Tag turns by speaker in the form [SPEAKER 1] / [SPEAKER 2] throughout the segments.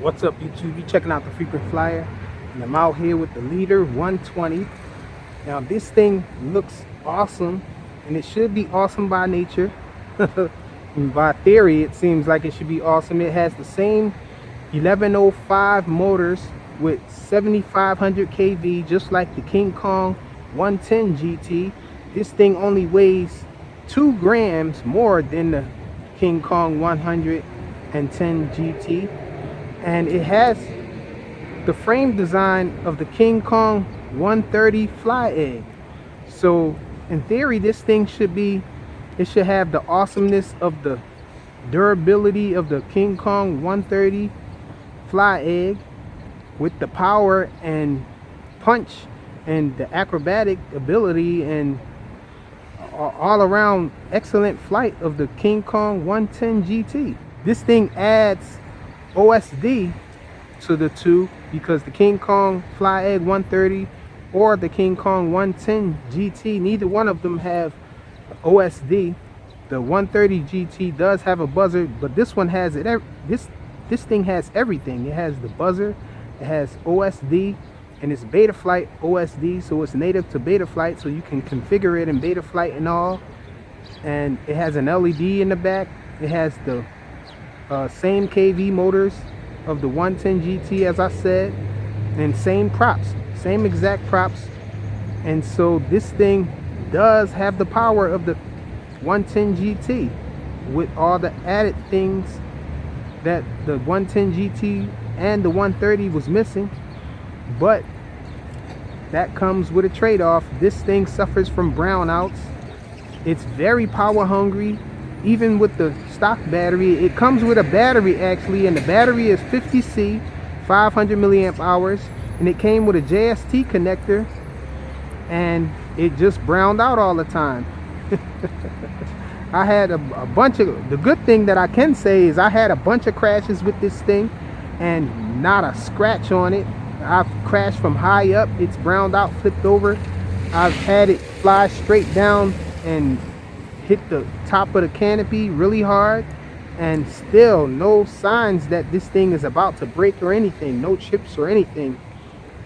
[SPEAKER 1] What's up, YouTube? You checking out the Frequent Flyer, and I'm out here with the Leader 120. Now this thing looks awesome, and it should be awesome by nature. By theory, it seems like it should be awesome. It has the same 1105 motors with 7500 kV, just like the King Kong 110 GT. This thing only weighs 2 grams more than the King Kong 110 GT. And it has the frame design of the King Kong 130 fly egg. So in theory, this thing should have the awesomeness of the durability of the King Kong 130 fly egg, with the power and punch and the acrobatic ability and all around excellent flight of the King Kong 110 GT. This thing adds OSD to the two, because the King Kong Fly Egg 130 or the King Kong 110 GT, neither one of them have OSD. The 130 GT does have a buzzer, but this one has it. This thing has everything. It has the buzzer, it has OSD, and it's BetaFlight OSD, so it's native to BetaFlight, so you can configure it in BetaFlight and all. And it has an LED in the back. It has the same kV motors of the 110 GT, as I said, and same props, same exact props. And so this thing does have the power of the 110 GT, with all the added things that the 110 GT and the 130 was missing. But that comes with a trade-off. This thing suffers from brownouts. It's very power hungry. Even with the stock battery, it comes with a battery actually, and the battery is 50C, 500 milliamp hours, and it came with a JST connector, and it just browned out all the time. I had a bunch of, the good thing that I can say is I had a bunch of crashes with this thing and not a scratch on it. I've crashed from high up, it's browned out, flipped over. I've had it fly straight down and hit the top of the canopy really hard, and still no signs that this thing is about to break or anything. No chips or anything,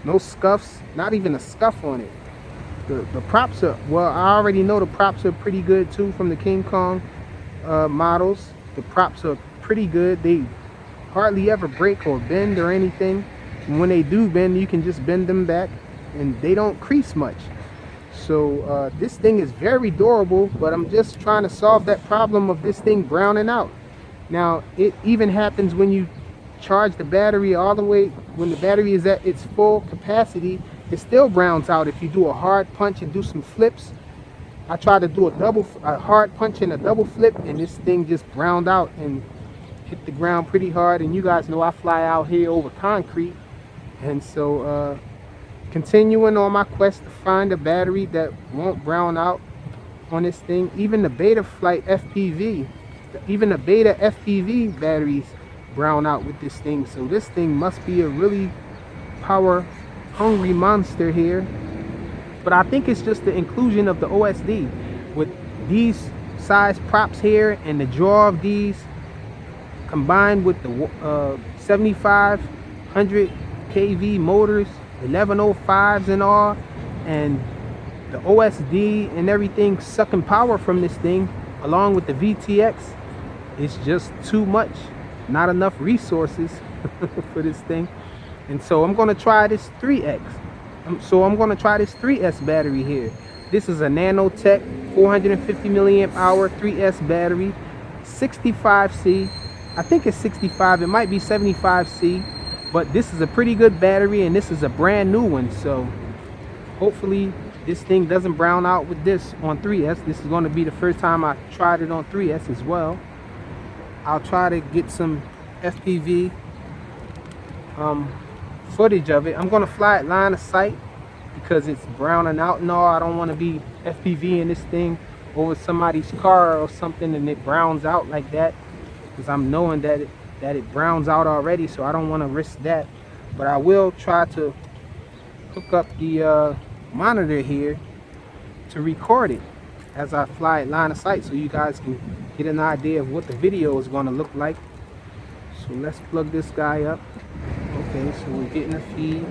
[SPEAKER 1] no scuffs, not even a scuff on it. The props are, well, I already know the props are pretty good too from the King Kong models. The props are pretty good. They hardly ever break or bend or anything, and when they do bend, you can just bend them back and they don't crease much. So this thing is very durable, but I'm just trying to solve that problem of this thing browning out. Now, it even happens when you charge the battery all the way, when the battery is at its full capacity, it still browns out if you do a hard punch and do some flips. I tried to do a hard punch and a double flip, and this thing just browned out and hit the ground pretty hard. And you guys know I fly out here over concrete, and so continuing on my quest to find a battery that won't brown out on this thing. Even the BetaFlight FPV, even the Beta FPV batteries brown out with this thing. So this thing must be a really power hungry monster here. But I think it's just the inclusion of the OSD with these size props here, and the draw of these combined with the 7500 kV motors, 1105s and all, and the OSD and everything sucking power from this thing, along with the VTX. It's just too much, not enough resources for this thing. And so I'm going to try this 3X. So I'm going to try this 3S battery here. This is a Nanotech 450 milliamp hour 3S battery, 65C. I think it's 65, it might be 75C. But this is a pretty good battery, and this is a brand new one. So hopefully this thing doesn't brown out with this on 3S. This is going to be the first time I tried it on 3S as well. I'll try to get some FPV footage of it. I'm going to fly it line of sight because it's browning out and all. I don't want to be FPVing this thing over somebody's car or something and it browns out like that, because I'm knowing that it browns out already, so I don't want to risk that. But I will try to hook up the monitor here to record it as I fly it line of sight, so you guys can get an idea of what the video is going to look like. So let's plug this guy up. Okay, so we're getting a feed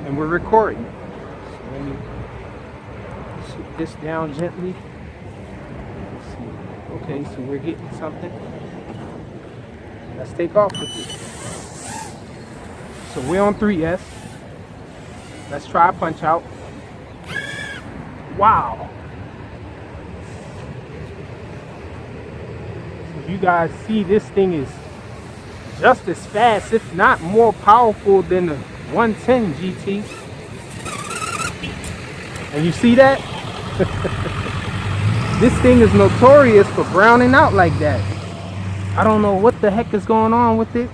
[SPEAKER 1] and we're recording. So let me sit this down gently. Let's see. Okay, so we're getting something. Let's take off with it. So we're on 3S. Let's try a punch out. Wow. So you guys see, this thing is just as fast, if not more powerful than the 110 GT. And you see that? This thing is notorious for browning out like that. I don't know what the heck is going on with it.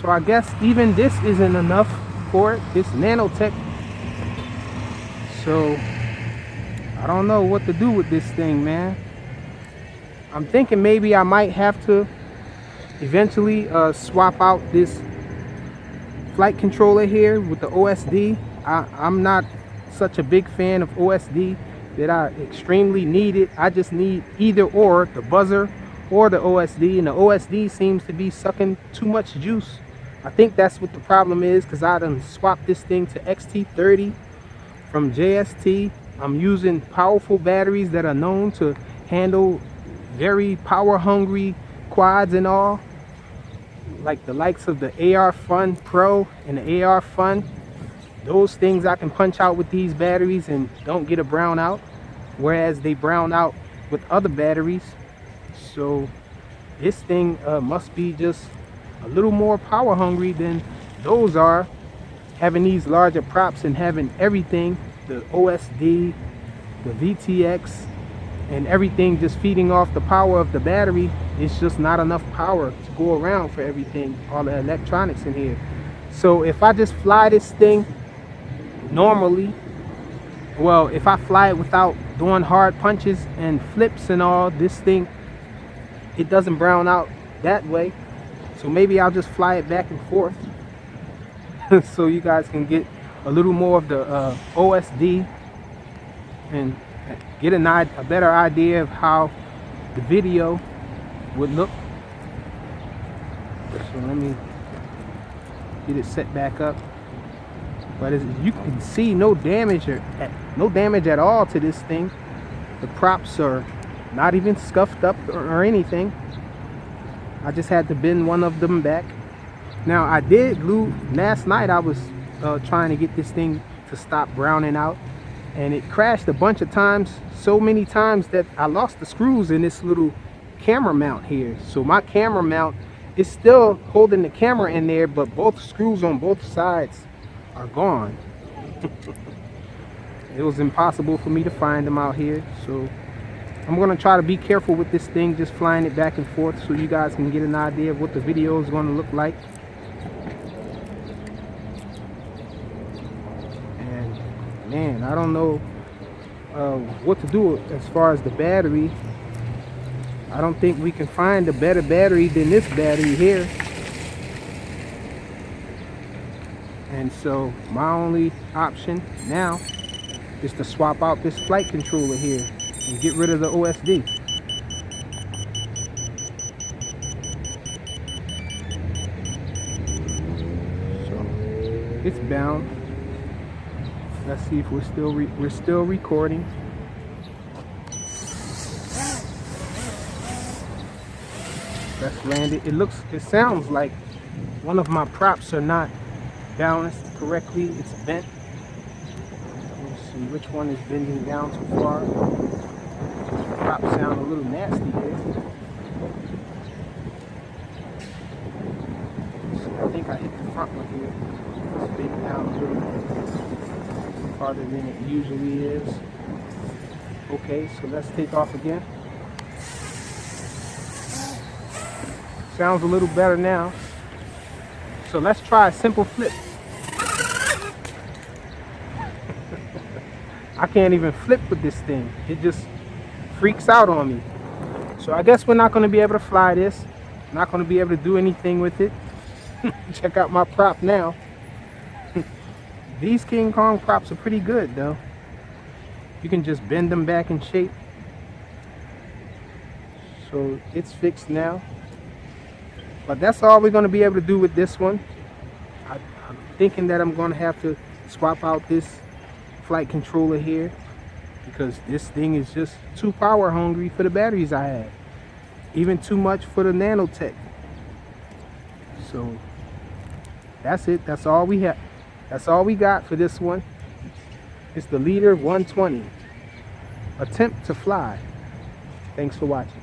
[SPEAKER 1] So I guess even this isn't enough for it, this Nanotech. So I don't know what to do with this thing, man. I'm thinking maybe I might have to eventually swap out this flight controller here with the OSD. I'm not such a big fan of OSD that I extremely need it. I just need either or, the buzzer or the OSD, and the OSD seems to be sucking too much juice. I think that's what the problem is, because I done swapped this thing to XT30 from JST. I'm using powerful batteries that are known to handle very power hungry quads and all, like the likes of the AR Fun Pro and the AR Fun. Those things I can punch out with these batteries and don't get a brown out, whereas they brown out with other batteries. So this thing must be just a little more power hungry than those are, having these larger props and having everything, the OSD, the VTX, and everything just feeding off the power of the battery. It's just not enough power to go around for everything, all the electronics in here. So if I just fly this thing normally, well, if I fly it without doing hard punches and flips and all, this thing, it doesn't brown out that way. So maybe I'll just fly it back and forth so you guys can get a little more of the OSD and get a better idea of how the video would look. So let me get it set back up. But as you can see, no damage at all to this thing. The props are not even scuffed up or anything. I just had to bend one of them back. Now I did last night I was trying to get this thing to stop browning out, and it crashed a bunch of times, so many times that I lost the screws in this little camera mount here. So my camera mount is still holding the camera in there, but both screws on both sides are gone. It was impossible for me to find them out here. So I'm going to try to be careful with this thing, just flying it back and forth so you guys can get an idea of what the video is going to look like. And man, I don't know what to do as far as the battery. I don't think we can find a better battery than this battery here. And so my only option now is to swap out this flight controller here and get rid of the OSD. So it's bound. Let's see if we're still recording. Let's land it. It sounds like one of my props are not balanced correctly. It's bent. Let's see which one is bending down too far. The props sound a little nasty here. So I think I hit the front one here. It's bent down a little farther than it usually is. Okay, so let's take off again. Sounds a little better now. So let's try a simple flip. I can't even flip with this thing. It just freaks out on me. So I guess we're not going to be able to fly this. Not going to be able to do anything with it. Check out my prop now. These King Kong props are pretty good though. You can just bend them back in shape. So it's fixed now. But that's all we're going to be able to do with this one. thinking that I'm gonna have to swap out this flight controller here, because this thing is just too power hungry for the batteries I have, even too much for the Nanotech. So that's it. That's all we have. That's all we got for this one. It's the Leader 120 attempt to fly. Thanks for watching.